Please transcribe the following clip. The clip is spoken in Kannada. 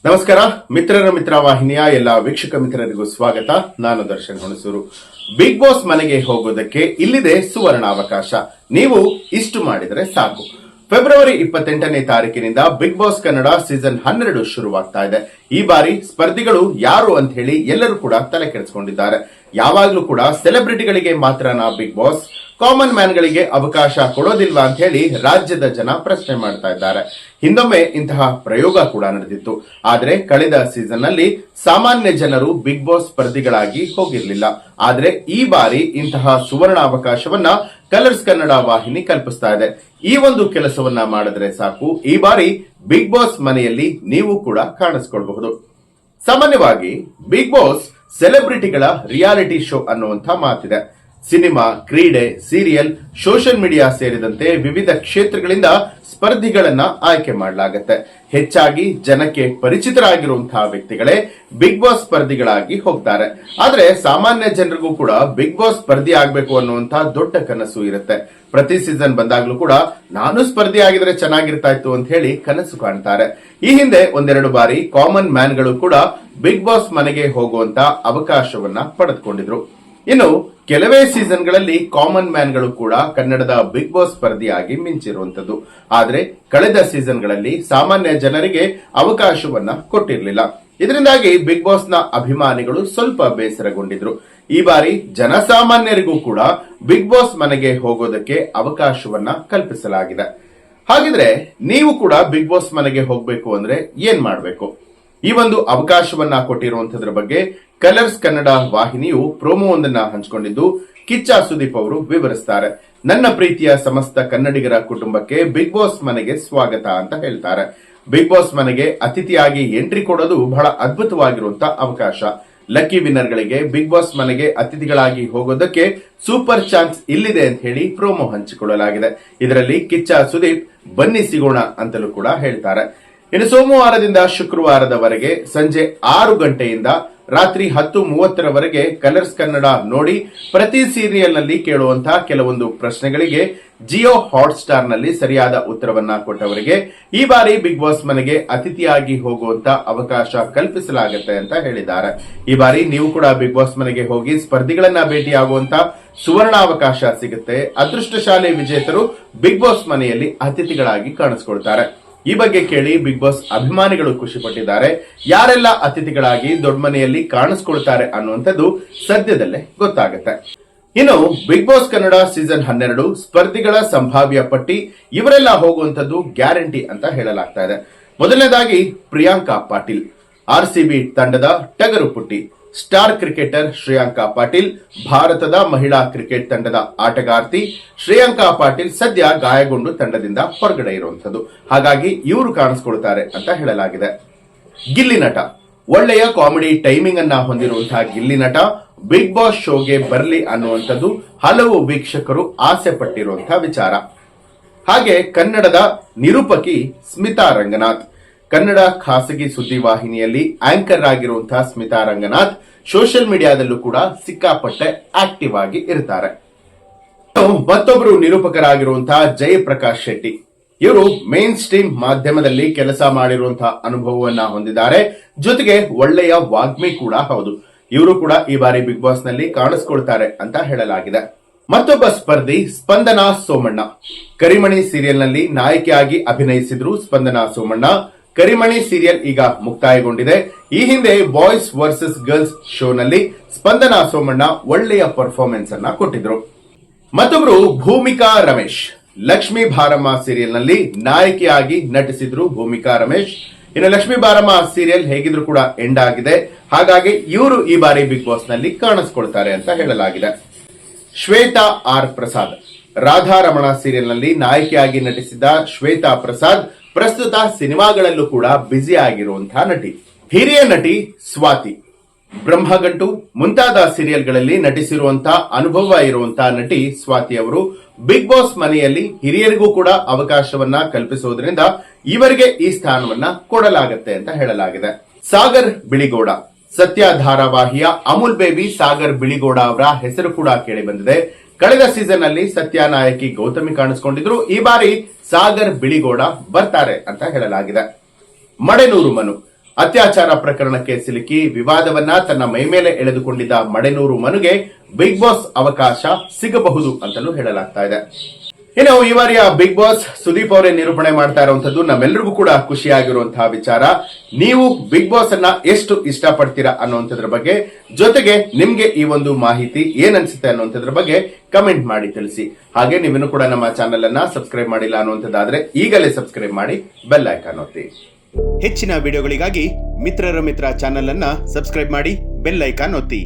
ನಮಸ್ಕಾರ ಮಿತ್ರರ ಮಿತ್ರ ವಾಹಿನಿಯ ಎಲ್ಲ ವೀಕ್ಷಕ ಮಿತ್ರರಿಗೂ ಸ್ವಾಗತ. ನಾನು ದರ್ಶನ್ ಹುಣಸೂರು. ಬಿಗ್ ಬಾಸ್ ಮನೆಗೆ ಹೋಗೋದಕ್ಕೆ ಇಲ್ಲಿದೆ ಸುವರ್ಣಾವಕಾಶ. ನೀವು ಇಷ್ಟು ಮಾಡಿದರೆ ಸಾಕು. ಫೆಬ್ರವರಿ 28ನೇ ತಾರೀಕಿನಿಂದ ಬಿಗ್ ಬಾಸ್ ಕನ್ನಡ ಸೀಸನ್ 12 ಶುರುವಾಗ್ತಾ ಇದೆ. ಈ ಬಾರಿ ಸ್ಪರ್ಧಿಗಳು ಯಾರು ಅಂತ ಹೇಳಿ ಎಲ್ಲರೂ ಕೂಡ ತಲೆ ಕೆಡಿಸಿಕೊಂಡಿದ್ದಾರೆ. ಯಾವಾಗ್ಲೂ ಕೂಡ ಸೆಲೆಬ್ರಿಟಿಗಳಿಗೆ ಮಾತ್ರನಾ ಬಿಗ್ ಬಾಸ್, ಕಾಮನ್ ಮ್ಯಾನ್ ಗಳಿಗೆ ಅವಕಾಶ ಕೊಡೋದಿಲ್ವಾ ಅಂತ ಹೇಳಿ ರಾಜ್ಯದ ಜನ ಪ್ರಶ್ನೆ ಮಾಡ್ತಾ ಇದ್ದಾರೆ. ಹಿಂದೊಮ್ಮೆ ಇಂತಹ ಪ್ರಯೋಗ ಕೂಡ ನಡೆದಿತ್ತು. ಆದ್ರೆ ಕಳೆದ ಸೀಸನ್ ನಲ್ಲಿ ಸಾಮಾನ್ಯ ಜನರು ಬಿಗ್ ಬಾಸ್ ಸ್ಪರ್ಧಿಗಳಾಗಿ ಹೋಗಿರ್ಲಿಲ್ಲ. ಆದ್ರೆ ಈ ಬಾರಿ ಇಂತಹ ಸುವರ್ಣ ಅವಕಾಶವನ್ನ ಕಲರ್ಸ್ ಕನ್ನಡ ವಾಹಿನಿ ಕಲ್ಪಿಸ್ತಾ ಇದೆ. ಈ ಒಂದು ಕೆಲಸವನ್ನ ಮಾಡಿದ್ರೆ ಸಾಕು, ಈ ಬಾರಿ ಬಿಗ್ ಬಾಸ್ ಮನೆಯಲ್ಲಿ ನೀವು ಕೂಡ ಕಾಣಿಸ್ಕೊಳ್ಬಹುದು. ಸಾಮಾನ್ಯವಾಗಿ ಬಿಗ್ ಬಾಸ್ ಸೆಲೆಬ್ರಿಟಿಗಳ ರಿಯಾಲಿಟಿ ಶೋ ಅನ್ನುವಂಥ ಮಾತಿದೆ. ಸಿನಿಮಾ, ಕ್ರೀಡೆ, ಸೀರಿಯಲ್, ಸೋಷಿಯಲ್ ಮೀಡಿಯಾ ಸೇರಿದಂತೆ ವಿವಿಧ ಕ್ಷೇತ್ರಗಳಿಂದ ಸ್ಪರ್ಧಿಗಳನ್ನ ಆಯ್ಕೆ ಮಾಡಲಾಗುತ್ತೆ. ಹೆಚ್ಚಾಗಿ ಜನಕ್ಕೆ ಪರಿಚಿತರಾಗಿರುವಂತಹ ವ್ಯಕ್ತಿಗಳೇ ಬಿಗ್ ಬಾಸ್ ಸ್ಪರ್ಧಿಗಳಾಗಿ ಹೋಗ್ತಾರೆ. ಆದ್ರೆ ಸಾಮಾನ್ಯ ಜನರಿಗೂ ಕೂಡ ಬಿಗ್ ಬಾಸ್ ಸ್ಪರ್ಧಿ ಆಗ್ಬೇಕು ಅನ್ನುವಂತಹ ದೊಡ್ಡ ಕನಸು ಇರುತ್ತೆ. ಪ್ರತಿ ಸೀಸನ್ ಬಂದಾಗ್ಲೂ ಕೂಡ ನಾನು ಸ್ಪರ್ಧಿ ಆಗಿದ್ರೆ ಚೆನ್ನಾಗಿರ್ತಾ ಇತ್ತು ಅಂತ ಹೇಳಿ ಕನಸು ಕಾಣ್ತಾರೆ. ಈ ಹಿಂದೆ ಒಂದೆರಡು ಬಾರಿ ಕಾಮನ್ ಮ್ಯಾನ್ ಗಳು ಕೂಡ ಬಿಗ್ ಬಾಸ್ ಮನೆಗೆ ಹೋಗುವಂತ ಅವಕಾಶವನ್ನ ಪಡೆದುಕೊಂಡಿದ್ರು. ಇನ್ನು ಕೆಲವೇ ಸೀಸನ್ಗಳಲ್ಲಿ ಕಾಮನ್ ಮ್ಯಾನ್ ಗಳು ಕೂಡ ಕನ್ನಡದ ಬಿಗ್ ಬಾಸ್ ಸ್ಪರ್ಧಿಯಾಗಿ ಮಿಂಚಿರುವಂತದ್ದು. ಆದ್ರೆ ಕಳೆದ ಸೀಸನ್ಗಳಲ್ಲಿ ಸಾಮಾನ್ಯ ಜನರಿಗೆ ಅವಕಾಶವನ್ನ ಕೊಟ್ಟಿರಲಿಲ್ಲ. ಇದರಿಂದಾಗಿ ಬಿಗ್ ಬಾಸ್ ನ ಅಭಿಮಾನಿಗಳು ಸ್ವಲ್ಪ ಬೇಸರಗೊಂಡಿದ್ರು. ಈ ಬಾರಿ ಜನಸಾಮಾನ್ಯರಿಗೂ ಕೂಡ ಬಿಗ್ ಬಾಸ್ ಮನೆಗೆ ಹೋಗೋದಕ್ಕೆ ಅವಕಾಶವನ್ನ ಕಲ್ಪಿಸಲಾಗಿದೆ. ಹಾಗಿದ್ರೆ ನೀವು ಕೂಡ ಬಿಗ್ ಬಾಸ್ ಮನೆಗೆ ಹೋಗ್ಬೇಕು ಅಂದ್ರೆ ಏನ್ ಮಾಡ್ಬೇಕು? ಈ ಒಂದು ಅವಕಾಶವನ್ನ ಕೊಟ್ಟಿರುವಂತದ್ರ ಬಗ್ಗೆ ಕಲರ್ಸ್ ಕನ್ನಡ ವಾಹಿನಿಯು ಪ್ರೋಮೋವೊಂದನ್ನ ಹಂಚಿಕೊಂಡಿದ್ದು ಕಿಚ್ಚ ಸುದೀಪ್ ಅವರು ವಿವರಿಸ್ತಾರೆ. ನನ್ನ ಪ್ರೀತಿಯ ಸಮಸ್ತ ಕನ್ನಡಿಗರ ಕುಟುಂಬಕ್ಕೆ ಬಿಗ್ ಬಾಸ್ ಮನೆಗೆ ಸ್ವಾಗತ ಅಂತ ಹೇಳ್ತಾರೆ. ಬಿಗ್ ಬಾಸ್ ಮನೆಗೆ ಅತಿಥಿಯಾಗಿ ಎಂಟ್ರಿ ಕೊಡೋದು ಬಹಳ ಅದ್ಭುತವಾಗಿರುವಂತಹ ಅವಕಾಶ. ಲಕ್ಕಿ ವಿನ್ನರ್ ಗಳಿಗೆ ಬಿಗ್ ಬಾಸ್ ಮನೆಗೆ ಅತಿಥಿಗಳಾಗಿ ಹೋಗೋದಕ್ಕೆ ಸೂಪರ್ ಚಾನ್ಸ್ ಇಲ್ಲಿದೆ ಅಂತ ಹೇಳಿ ಪ್ರೋಮೋ ಹಂಚಿಕೊಳ್ಳಲಾಗಿದೆ. ಇದರಲ್ಲಿ ಕಿಚ್ಚ ಸುದೀಪ್ ಬನ್ನಿ ಸಿಗೋಣ ಅಂತಲೂ ಕೂಡ ಹೇಳ್ತಾರೆ. ಇನ್ನು ಸೋಮವಾರದಿಂದ ಶುಕ್ರವಾರದವರೆಗೆ ಸಂಜೆ 6 ಗಂಟೆಯಿಂದ ರಾತ್ರಿ 10:30ರವರೆಗೆ ಕಲರ್ಸ್ ಕನ್ನಡ ನೋಡಿ ಪ್ರತಿ ಸೀರಿಯಲ್ ನಲ್ಲಿ ಕೇಳುವಂತಹ ಕೆಲವೊಂದು ಪ್ರಶ್ನೆಗಳಿಗೆ ಜಿಯೋ ಹಾಟ್ ಸ್ಟಾರ್ ನಲ್ಲಿ ಸರಿಯಾದ ಉತ್ತರವನ್ನ ಕೊಟ್ಟವರಿಗೆ ಈ ಬಾರಿ ಬಿಗ್ ಬಾಸ್ ಮನೆಗೆ ಅತಿಥಿಯಾಗಿ ಹೋಗುವಂತ ಅವಕಾಶ ಕಲ್ಪಿಸಲಾಗುತ್ತೆ ಅಂತ ಹೇಳಿದ್ದಾರೆ. ಈ ಬಾರಿ ನೀವು ಕೂಡ ಬಿಗ್ ಬಾಸ್ ಮನೆಗೆ ಹೋಗಿ ಸ್ಪರ್ಧಿಗಳನ್ನ ಭೇಟಿಯಾಗುವಂತ ಸುವರ್ಣಾವಕಾಶ ಸಿಗುತ್ತೆ. ಅದೃಷ್ಟಶಾಲಿ ವಿಜೇತರು ಬಿಗ್ ಬಾಸ್ ಮನೆಯಲ್ಲಿ ಅತಿಥಿಗಳಾಗಿ ಕಾಣಿಸಿಕೊಳ್ತಾರೆ. ಈ ಬಗ್ಗೆ ಕೇಳಿ ಬಿಗ್ ಬಾಸ್ ಅಭಿಮಾನಿಗಳು ಖುಷಿ ಪಟ್ಟಿದ್ದಾರೆ. ಯಾರೆಲ್ಲ ಅತಿಥಿಗಳಾಗಿ ದೊಡ್ಡ ಮನೆಯಲ್ಲಿ ಕಾಣಿಸ್ಕೊಳ್ತಾರೆ ಅನ್ನುವಂಥದ್ದು ಸದ್ಯದಲ್ಲೇ ಗೊತ್ತಾಗುತ್ತೆ. ಇನ್ನು ಬಿಗ್ ಬಾಸ್ ಕನ್ನಡ ಸೀಸನ್ 12 ಸ್ಪರ್ಧಿಗಳ ಸಂಭಾವ್ಯ ಪಟ್ಟಿ, ಇವರೆಲ್ಲ ಹೋಗುವಂತದ್ದು ಗ್ಯಾರಂಟಿ ಅಂತ ಹೇಳಲಾಗ್ತಾ ಇದೆ. ಮೊದಲನೇದಾಗಿ ಪ್ರಿಯಾಂಕಾ ಪಾಟೀಲ್, ಆರ್ಸಿಬಿ ತಂಡದ ಟಗರು ಪುಟ್ಟಿ. ಸ್ಟಾರ್ ಕ್ರಿಕೆಟರ್ ಶ್ರೇಯಾಂಕಾ ಪಾಟೀಲ್, ಭಾರತದ ಮಹಿಳಾ ಕ್ರಿಕೆಟ್ ತಂಡದ ಆಟಗಾರ್ತಿ ಶ್ರೇಯಾಂಕಾ ಪಾಟೀಲ್ ಸದ್ಯ ಗಾಯಗೊಂಡು ತಂಡದಿಂದ ಹೊರಗಡೆ ಇರುವಂತದ್ದು. ಹಾಗಾಗಿ ಇವರು ಕಾಣಿಸಿಕೊಳ್ತಾರೆ ಅಂತ ಹೇಳಲಾಗಿದೆ. ಗಿಲ್ಲಿ ನಟ, ಒಳ್ಳೆಯ ಕಾಮಿಡಿ ಟೈಮಿಂಗ್ ಅನ್ನ ಹೊಂದಿರುವಂತಹ ಗಿಲ್ಲಿ ನಟ ಬಿಗ್ ಬಾಸ್ ಶೋಗೆ ಬರಲಿ ಅನ್ನುವಂಥದ್ದು ಹಲವು ವೀಕ್ಷಕರು ಆಸೆ ಪಟ್ಟಿರುವಂತಹ ವಿಚಾರ. ಹಾಗೆ ಕನ್ನಡದ ನಿರೂಪಕಿ ಸ್ಮಿತಾ ರಂಗನಾಥ್, ಕನ್ನಡ ಖಾಸಗಿ ಸುದ್ದಿವಾಹಿನಿಯಲ್ಲಿ ಆಂಕರ್ ಆಗಿರುವಂತಹ ಸ್ಮಿತಾ ರಂಗನಾಥ್ ಸೋಷಿಯಲ್ ಮೀಡಿಯಾದಲ್ಲೂ ಕೂಡ ಸಿಕ್ಕಾಪಟ್ಟೆ ಆಕ್ಟಿವ್ ಆಗಿ ಇರ್ತಾರೆ. ಮತ್ತೊಬ್ಬರು ನಿರೂಪಕರಾಗಿರುವಂತಹ ಜಯಪ್ರಕಾಶ್ ಶೆಟ್ಟಿ, ಇವರು ಮೇನ್ ಸ್ಟ್ರೀಮ್ ಮಾಧ್ಯಮದಲ್ಲಿ ಕೆಲಸ ಮಾಡಿರುವಂತಹ ಅನುಭವವನ್ನ ಹೊಂದಿದ್ದಾರೆ. ಜೊತೆಗೆ ಒಳ್ಳೆಯ ವಾಗ್ಮಿ ಕೂಡ ಹೌದು. ಇವರು ಕೂಡ ಈ ಬಾರಿ ಬಿಗ್ ಬಾಸ್ ನಲ್ಲಿ ಕಾಣಿಸ್ಕೊಳ್ತಾರೆ ಅಂತ ಹೇಳಲಾಗಿದೆ. ಮತ್ತೊಬ್ಬ ಸ್ಪರ್ಧಿ ಸ್ಪಂದನಾ ಸೋಮಣ್ಣ, ಕರಿಮಣಿ ಸೀರಿಯಲ್ ನಲ್ಲಿ ನಾಯಕಿಯಾಗಿ ಅಭಿನಯಿಸಿದ್ರು ಸ್ಪಂದನಾ ಸೋಮಣ್ಣ. ಕರಿಮಣಿ ಸೀರಿಯಲ್ ಈಗ ಮುಕ್ತಾಯಗೊಂಡಿದೆ. ಈ ಹಿಂದೆ ಬಾಯ್ಸ್ ವರ್ಸಸ್ ಗರ್ಲ್ಸ್ ಶೋ ನಲ್ಲಿ ಸ್ಪಂದನಾ ಸೋಮಣ್ಣ ಒಳ್ಳೆಯ ಪರ್ಫಾರ್ಮೆನ್ಸ್ ಅನ್ನ ಕೊಟ್ಟಿದ್ರು. ಮತ್ತೊಬ್ರು ಭೂಮಿಕಾ ರಮೇಶ್, ಲಕ್ಷ್ಮೀ ಭಾರಮ್ಮ ಸೀರಿಯಲ್ ನಲ್ಲಿ ನಾಯಕಿಯಾಗಿ ನಟಿಸಿದ್ರು ಭೂಮಿಕಾ ರಮೇಶ್. ಇನ್ನು ಲಕ್ಷ್ಮೀ ಭಾರಮ್ಮ ಸೀರಿಯಲ್ ಹೇಗಿದ್ರು ಕೂಡ ಎಂಡ್ ಆಗಿದೆ. ಹಾಗಾಗಿ ಇವರು ಈ ಬಾರಿ ಬಿಗ್ ಬಾಸ್ ನಲ್ಲಿ ಕಾಣಿಸ್ಕೊಳ್ತಾರೆ ಅಂತ ಹೇಳಲಾಗಿದೆ. ಶ್ವೇತಾ ಆರ್ ಪ್ರಸಾದ್, ರಾಧಾರಮಣ ಸೀರಿಯಲ್ ನಲ್ಲಿ ನಾಯಕಿಯಾಗಿ ನಟಿಸಿದ ಶ್ವೇತಾ ಪ್ರಸಾದ್ ಪ್ರಸ್ತುತ ಸಿನಿಮಾಗಳಲ್ಲೂ ಕೂಡ ಬ್ಯುಸಿ ಆಗಿರುವಂತಹ ನಟಿ. ಹಿರಿಯ ನಟಿ ಸ್ವಾತಿ, ಬ್ರಹ್ಮಗಂಟು ಮುಂತಾದ ಸೀರಿಯಲ್ಗಳಲ್ಲಿ ನಟಿಸಿರುವಂತಹ ಅನುಭವ ಇರುವಂತಹ ನಟಿ ಸ್ವಾತಿ ಅವರು ಬಿಗ್ ಬಾಸ್ ಮನೆಯಲ್ಲಿ ಹಿರಿಯರಿಗೂ ಕೂಡ ಅವಕಾಶವನ್ನ ಕಲ್ಪಿಸುವುದರಿಂದ ಇವರಿಗೆ ಈ ಸ್ಥಾನವನ್ನ ಕೊಡಲಾಗುತ್ತೆ ಅಂತ ಹೇಳಲಾಗಿದೆ. ಸಾಗರ್ ಬಿಳಿಗೌಡ, ಸತ್ಯ ಧಾರಾವಾಹಿಯ ಅಮೂಲ್ ಬೇಬಿ ಸಾಗರ್ ಬಿಳಿಗೌಡ ಅವರ ಹೆಸರು ಕೂಡ ಕೇಳಿ ಬಂದಿದೆ. ಕಳೆದ ಸೀಸನ್ ನಲ್ಲಿ ಸತ್ಯ ನಾಯಕಿ ಗೌತಮಿ ಕಾಣಿಸಿಕೊಂಡಿದ್ರು. ಈ ಬಾರಿ ಸಾಗರ್ ಬಿಳಿಗೌಡ ಬರ್ತಾರೆ ಅಂತ ಹೇಳಲಾಗಿದೆ. ಮಡೆನೂರು ಮನು, ಅತ್ಯಾಚಾರ ಪ್ರಕರಣಕ್ಕೆ ಸಿಲುಕಿ ವಿವಾದವನ್ನ ತನ್ನ ಮೈಮೇಲೆ ಎಳೆದುಕೊಂಡಿದ್ದ ಮಡೆನೂರು ಮನುಗೆ ಬಿಗ್ ಬಾಸ್ ಅವಕಾಶ ಸಿಗಬಹುದು ಅಂತಲೂ ಹೇಳಲಾಗ್ತಾ ಇದೆ. ಇನ್ನು ಈ ಬಾರಿಯ ಬಿಗ್ ಬಾಸ್ ಸುದೀಪ್ ಅವರೇ ನಿರೂಪಣೆ ಮಾಡ್ತಾ ಇರುವಂತದ್ದು ನಮ್ಮೆಲ್ಲರಿಗೂ ಕೂಡ ಖುಷಿಯಾಗಿರುವಂತಹ ವಿಚಾರ. ನೀವು ಬಿಗ್ ಬಾಸ್ ಅನ್ನ ಎಷ್ಟು ಇಷ್ಟಪಡ್ತೀರಾ ಅನ್ನುವಂಥದ್ರ ಬಗ್ಗೆ, ಜೊತೆಗೆ ನಿಮ್ಗೆ ಈ ಒಂದು ಮಾಹಿತಿ ಏನನ್ಸುತ್ತೆ ಅನ್ನುವಂಥದ್ರ ಬಗ್ಗೆ ಕಮೆಂಟ್ ಮಾಡಿ ತಿಳಿಸಿ. ಹಾಗೆ ನೀವಿನ್ನು ಕೂಡ ನಮ್ಮ ಚಾನೆಲ್ ಅನ್ನ ಸಬ್ಸ್ಕ್ರೈಬ್ ಮಾಡಿಲ್ಲ ಅನ್ನುವಂಥದ್ದಾದ್ರೆ ಈಗಲೇ ಸಬ್ಸ್ಕ್ರೈಬ್ ಮಾಡಿ ಬೆಲ್ ಐಕಾನ್ ಒತ್ತಿ. ಹೆಚ್ಚಿನ ವಿಡಿಯೋಗಳಿಗಾಗಿ ಮಿತ್ರರ ಮಿತ್ರ ಚಾನೆಲ್ ಅನ್ನ ಸಬ್ಸ್ಕ್ರೈಬ್ ಮಾಡಿ ಬೆಲ್ ಐಕಾನ್ ಒತ್ತಿ.